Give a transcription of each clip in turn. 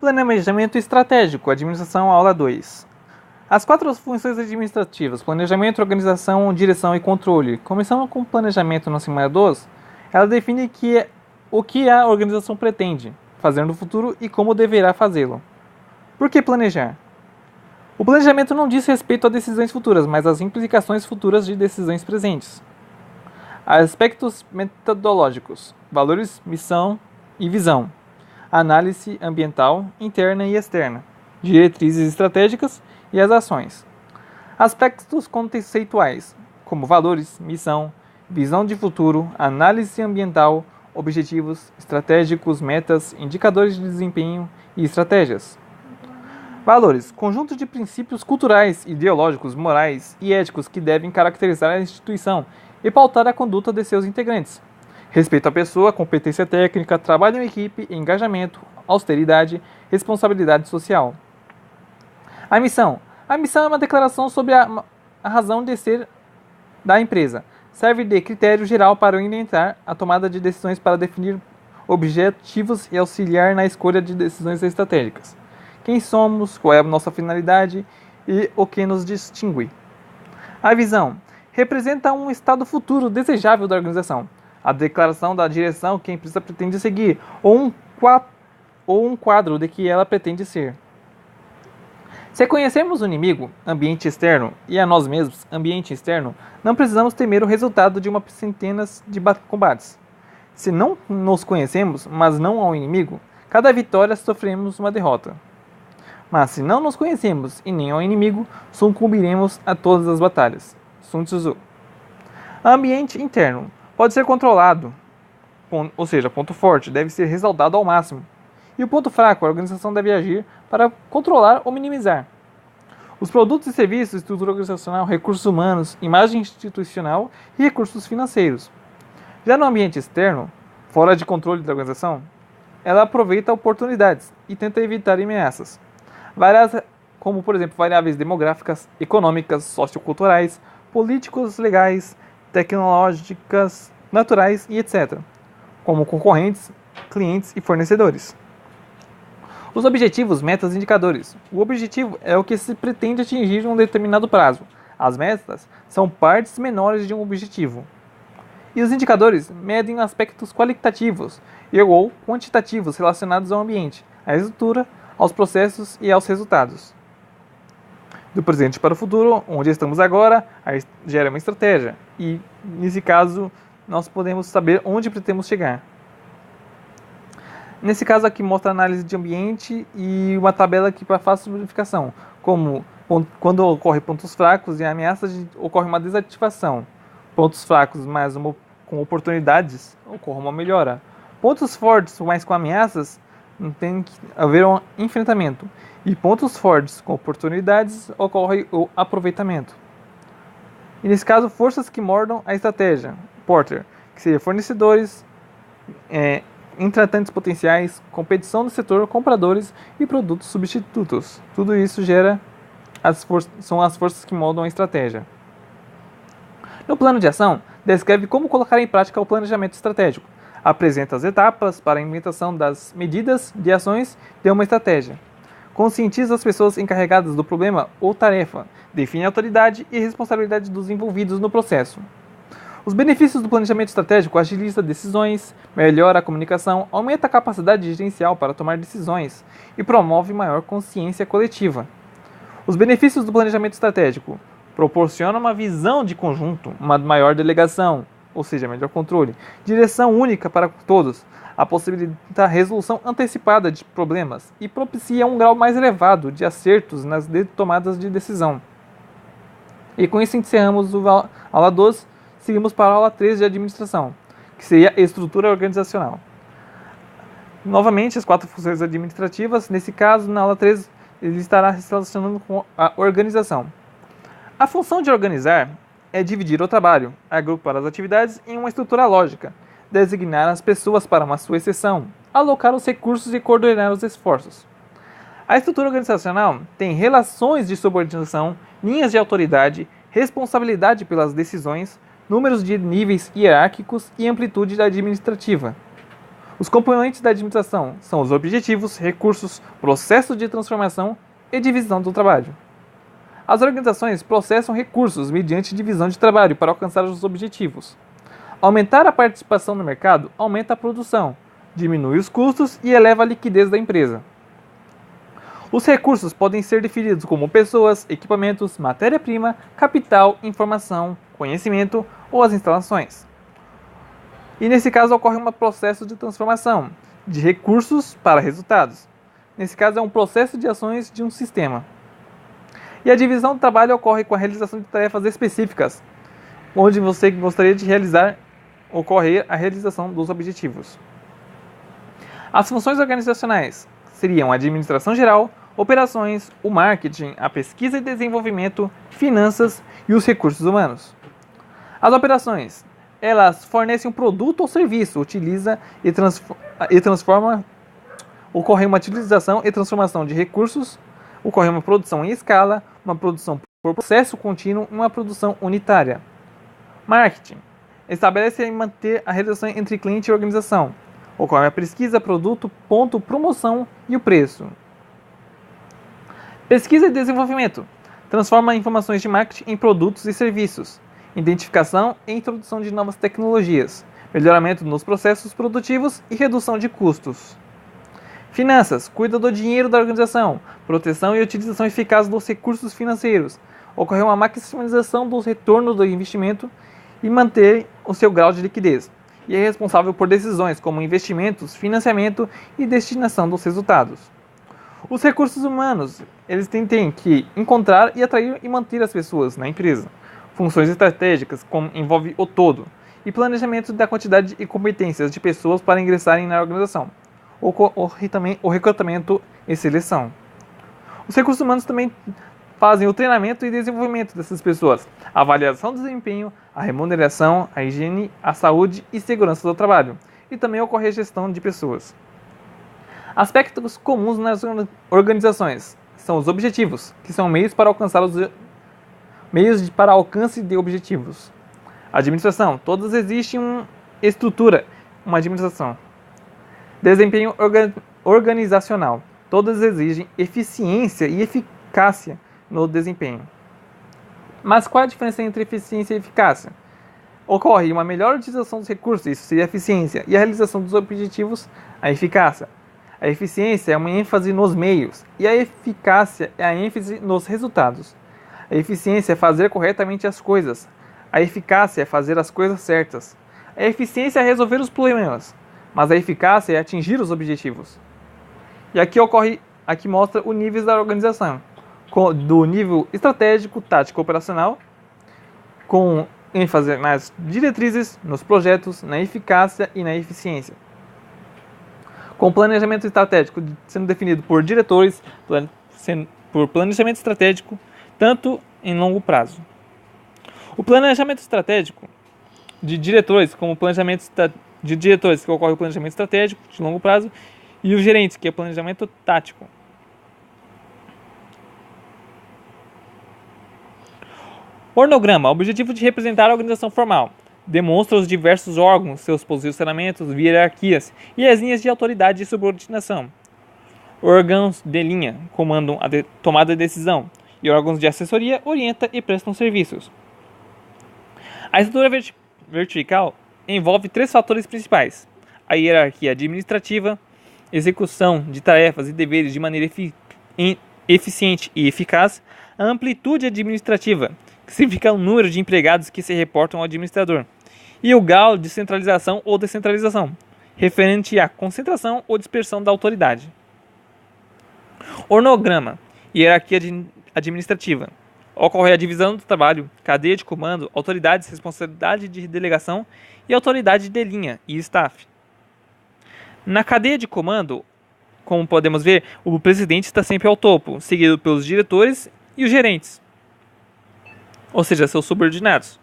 Planejamento estratégico, administração, aula 2. As 4 funções administrativas, planejamento, organização, direção e controle. Começando com o planejamento na semana 2, ela define o que a organização pretende fazer no futuro e como deverá fazê-lo. Por que planejar? O planejamento não diz respeito a decisões futuras, mas às implicações futuras de decisões presentes. Aspectos metodológicos, valores, missão e visão. Análise ambiental, interna e externa, diretrizes estratégicas e as ações. Aspectos conceituais, como valores, missão, visão de futuro, análise ambiental, objetivos estratégicos, metas, indicadores de desempenho e estratégias. Valores, conjunto de princípios culturais, ideológicos, morais e éticos que devem caracterizar a instituição e pautar a conduta de seus integrantes. Respeito à pessoa, competência técnica, trabalho em equipe, engajamento, austeridade, responsabilidade social. A missão. A missão é uma declaração sobre a razão de ser da empresa. Serve de critério geral para orientar a tomada de decisões, para definir objetivos e auxiliar na escolha de decisões estratégicas. Quem somos, qual é a nossa finalidade e o que nos distingue. A visão. Representa um estado futuro desejável da organização. A declaração da direção que a empresa pretende seguir, ou um quadro de que ela pretende ser. Se conhecermos o inimigo, ambiente externo, e a nós mesmos, ambiente externo, não precisamos temer o resultado de uma centenas de combates. Se não nos conhecemos, mas não ao inimigo, cada vitória sofremos uma derrota. Mas se não nos conhecemos e nem ao inimigo, sucumbiremos a todas as batalhas. Sun Tzu. Ambiente interno. Pode ser controlado, ou seja, ponto forte deve ser ressaltado ao máximo. E o ponto fraco, a organização deve agir para controlar ou minimizar. Os produtos e serviços, estrutura organizacional, recursos humanos, imagem institucional e recursos financeiros. Já no ambiente externo, fora de controle da organização, ela aproveita oportunidades e tenta evitar ameaças. Como, por exemplo, variáveis demográficas, econômicas, socioculturais, políticos, legais, tecnológicas, naturais e etc., como concorrentes, clientes e fornecedores. Os objetivos, metas e indicadores. O objetivo é o que se pretende atingir em um determinado prazo. As metas são partes menores de um objetivo. E os indicadores medem aspectos qualitativos ou quantitativos relacionados ao ambiente, à estrutura, aos processos e aos resultados. Do presente para o futuro, onde estamos agora, gera uma estratégia. E, nesse caso, nós podemos saber onde pretendemos chegar. Nesse caso aqui mostra a análise de ambiente e uma tabela aqui para fácil verificação, como quando ocorre pontos fracos e ameaças, ocorre uma desativação. Pontos fracos, mas com oportunidades, ocorre uma melhora. Pontos fortes, mas com ameaças, tem que haver um enfrentamento. E pontos fortes com oportunidades, ocorre o aproveitamento. E nesse caso, forças que mordam a estratégia. Porter, que seria fornecedores, intratantes potenciais, competição do setor, compradores e produtos substitutos. Tudo isso são as forças que moldam a estratégia. No plano de ação, descreve como colocar em prática o planejamento estratégico. Apresenta as etapas para a implementação das medidas de ações de uma estratégia. Conscientiza as pessoas encarregadas do problema ou tarefa. Define a autoridade e responsabilidade dos envolvidos no processo. Os benefícios do planejamento estratégico: agiliza decisões, melhora a comunicação, aumenta a capacidade gerencial para tomar decisões e promove maior consciência coletiva. Os benefícios do planejamento estratégico: proporciona uma visão de conjunto, uma maior delegação, ou seja, melhor controle, direção única para todos, a possibilita a resolução antecipada de problemas e propicia um grau mais elevado de acertos nas tomadas de decisão. E com isso encerramos a aula 2, seguimos para a aula 3 de administração, que seria estrutura organizacional. Novamente, as 4 funções administrativas, nesse caso, na aula 3, ele estará se relacionando com a organização. A função de organizar é dividir o trabalho, agrupar as atividades em uma estrutura lógica, designar as pessoas para uma sua seção, alocar os recursos e coordenar os esforços. A estrutura organizacional tem relações de subordinação, linhas de autoridade, responsabilidade pelas decisões, números de níveis hierárquicos e amplitude administrativa. Os componentes da administração são os objetivos, recursos, processo de transformação e divisão do trabalho. As organizações processam recursos mediante divisão de trabalho para alcançar os objetivos. Aumentar a participação no mercado aumenta a produção, diminui os custos e eleva a liquidez da empresa. Os recursos podem ser definidos como pessoas, equipamentos, matéria-prima, capital, informação, conhecimento ou as instalações. E nesse caso ocorre um processo de transformação de recursos para resultados. Nesse caso é um processo de ações de um sistema. E a divisão do trabalho ocorre com a realização de tarefas específicas, onde você gostaria de ocorrer a realização dos objetivos. As funções organizacionais seriam a administração geral, operações, o marketing, a pesquisa e desenvolvimento, finanças e os recursos humanos. As operações, elas fornecem um produto ou serviço, ocorre uma utilização e transformação de recursos, ocorre uma produção em escala, uma produção por processo contínuo e uma produção unitária. Marketing, estabelece e manter a relação entre cliente e organização. Ocorre a pesquisa, produto, ponto, promoção e o preço. Pesquisa e desenvolvimento, transforma informações de marketing em produtos e serviços. Identificação e introdução de novas tecnologias, melhoramento nos processos produtivos e redução de custos. Finanças, cuida do dinheiro da organização, proteção e utilização eficaz dos recursos financeiros. Ocorre uma maximização dos retornos do investimento e manter o seu grau de liquidez. E é responsável por decisões como investimentos, financiamento e destinação dos resultados. Os recursos humanos, eles têm que encontrar e atrair e manter as pessoas na empresa. Funções estratégicas, como envolve o todo, e planejamento da quantidade e competências de pessoas para ingressarem na organização. Também o recrutamento e seleção. Os recursos humanos também fazem o treinamento e desenvolvimento dessas pessoas, a avaliação do desempenho, a remuneração, a higiene, a saúde e segurança do trabalho, e também ocorre a gestão de pessoas. Aspectos comuns nas organizações são os objetivos, que são meios para alcance de objetivos. A administração, todas existem uma estrutura, uma administração. Desempenho organizacional, todas exigem eficiência e eficácia no desempenho. Mas qual a diferença entre eficiência e eficácia? Ocorre uma melhor utilização dos recursos, isso seria a eficiência, e a realização dos objetivos, a eficácia. A eficiência é uma ênfase nos meios, e a eficácia é a ênfase nos resultados. A eficiência é fazer corretamente as coisas. A eficácia é fazer as coisas certas. A eficiência é resolver os problemas, mas a eficácia é atingir os objetivos. E aqui mostra os níveis da organização, do nível estratégico, tático, operacional, com ênfase nas diretrizes, nos projetos, na eficácia e na eficiência. Com planejamento estratégico sendo definido por diretores, por planejamento estratégico, tanto em longo prazo. O planejamento estratégico de diretores, como planejamento de diretores, que ocorre o planejamento estratégico de longo prazo, e os gerentes, que é o planejamento tático. Organograma, objetivo de representar a organização formal. Demonstra os diversos órgãos, seus posicionamentos, hierarquias e as linhas de autoridade e subordinação. Órgãos de linha comandam a tomada de decisão e órgãos de assessoria orientam e prestam serviços. A estrutura vertical envolve 3 fatores principais: a hierarquia administrativa, execução de tarefas e deveres de maneira eficiente e eficaz, a amplitude administrativa, que significa o número de empregados que se reportam ao administrador, e o grau de centralização ou descentralização, referente à concentração ou dispersão da autoridade. Organograma, hierarquia administrativa. Ocorre a divisão do trabalho, cadeia de comando, autoridades, responsabilidade de delegação e autoridade de linha e staff. Na cadeia de comando, como podemos ver, o presidente está sempre ao topo, seguido pelos diretores e os gerentes, ou seja, seus subordinados.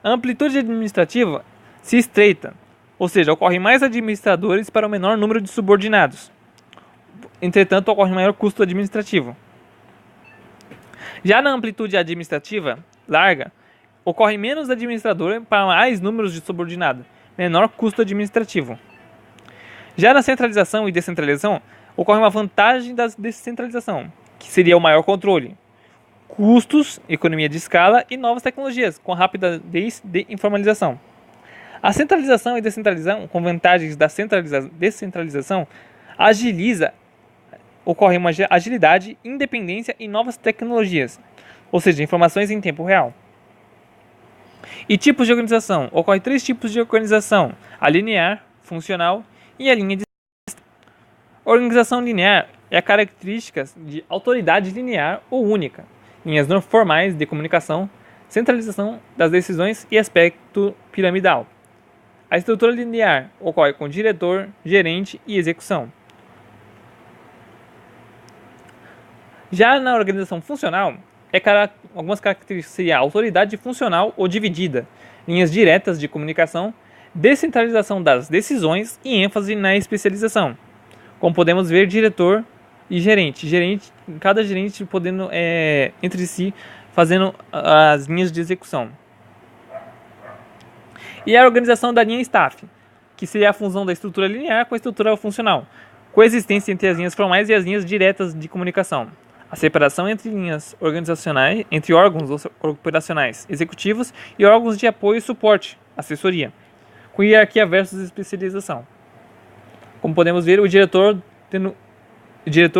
A amplitude administrativa se estreita, ou seja, ocorre mais administradores para o menor número de subordinados. Entretanto, ocorre maior custo administrativo. Já na amplitude administrativa larga, ocorre menos administrador para mais números de subordinados, menor custo administrativo. Já na centralização e descentralização, ocorre uma vantagem da descentralização, que seria o maior controle, custos, economia de escala e novas tecnologias, com rapidez de informalização. A centralização e descentralização, com vantagens da descentralização, ocorre uma agilidade, independência e novas tecnologias, ou seja, informações em tempo real. E tipos de organização. Ocorre 3 tipos de organização: a linear, funcional e a linha de... Organização linear é a característica de autoridade linear ou única, linhas não formais de comunicação, centralização das decisões e aspecto piramidal. A estrutura linear ocorre com diretor, gerente e execução. Já na organização funcional, algumas características seriam a autoridade funcional ou dividida, linhas diretas de comunicação, descentralização das decisões e ênfase na especialização. Como podemos ver, diretor e gerente. Cada gerente podendo entre si fazendo as linhas de execução. E a organização da linha staff, que seria a fusão da estrutura linear com a estrutura funcional, coexistência entre as linhas formais e as linhas diretas de comunicação, a separação entre linhas organizacionais, entre órgãos operacionais executivos e órgãos de apoio e suporte, assessoria, com hierarquia versus especialização. Como podemos ver, o diretor,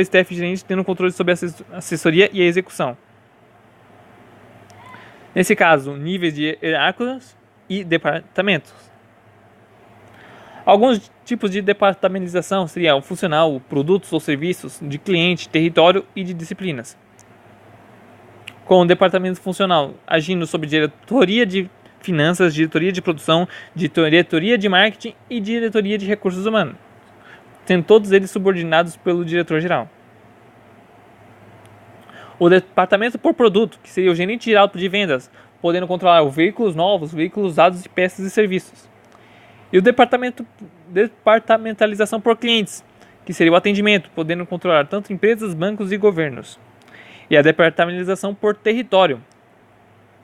staff e gerente tendo controle sobre a assessoria e a execução. Nesse caso, níveis de hierarquias e departamentos. Alguns tipos de departamentalização seriam funcional, produtos ou serviços, de cliente, território e de disciplinas. Com o departamento funcional agindo sob diretoria de finanças, diretoria de produção, diretoria de marketing e diretoria de recursos humanos, sendo todos eles subordinados pelo diretor-geral. O departamento por produto, que seria o gerente geral de vendas, podendo controlar os veículos novos, veículos usados e peças e serviços. E o departamentalização por clientes, que seria o atendimento, podendo controlar tanto empresas, bancos e governos. E a departamentalização por território,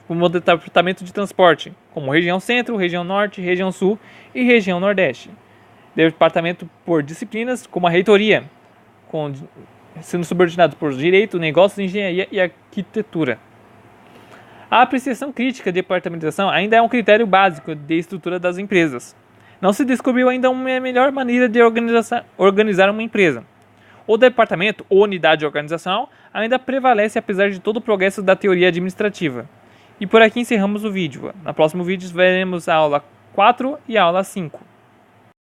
como o departamento de transporte, como região centro, região norte, região sul e região nordeste. Departamento por disciplinas, como a reitoria, sendo subordinado por direito, negócios, engenharia e arquitetura. A apreciação crítica de departamentalização ainda é um critério básico de estrutura das empresas. Não se descobriu ainda uma melhor maneira de organizar uma empresa. O departamento ou unidade organizacional ainda prevalece apesar de todo o progresso da teoria administrativa. E por aqui encerramos o vídeo. No próximo vídeo veremos a aula 4 e a aula 5.